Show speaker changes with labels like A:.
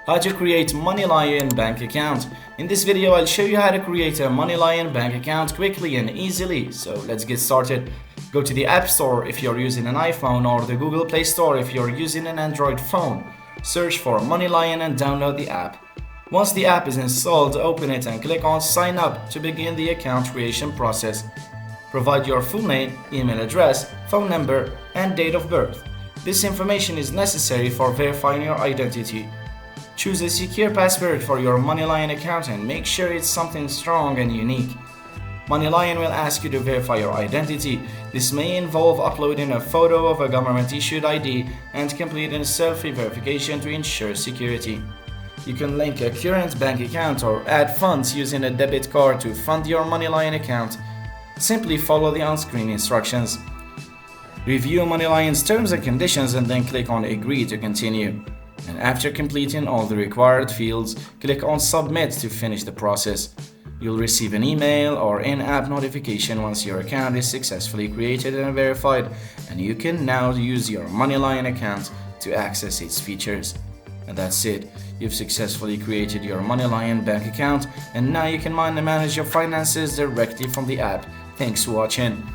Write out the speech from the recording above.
A: How to create MoneyLion bank account. In this video, I'll show you how to create a MoneyLion bank account quickly and easily. So let's get started. Go to the App Store if you're using an iPhone or the Google Play Store if you're using an Android phone. Search for MoneyLion and download the app. Once the app is installed, open it and click on Sign Up to begin the account creation process. Provide your full name, email address, phone number, and date of birth. This information is necessary for verifying your identity. Choose a secure password for your MoneyLion account and make sure it's something strong and unique. MoneyLion will ask you to verify your identity. This may involve uploading a photo of a government-issued ID and completing a selfie verification to ensure security. You can link a current bank account or add funds using a debit card to fund your MoneyLion account. Simply follow the on-screen instructions. Review MoneyLion's terms and conditions and then click on Agree to continue. And after completing all the required fields, click on Submit to finish the process. You'll receive an email or in-app notification once your account is successfully created and verified, and you can now use your MoneyLion account to access its features. And that's it. You've successfully created your MoneyLion bank account, and now you can manage your finances directly from the app. Thanks for watching.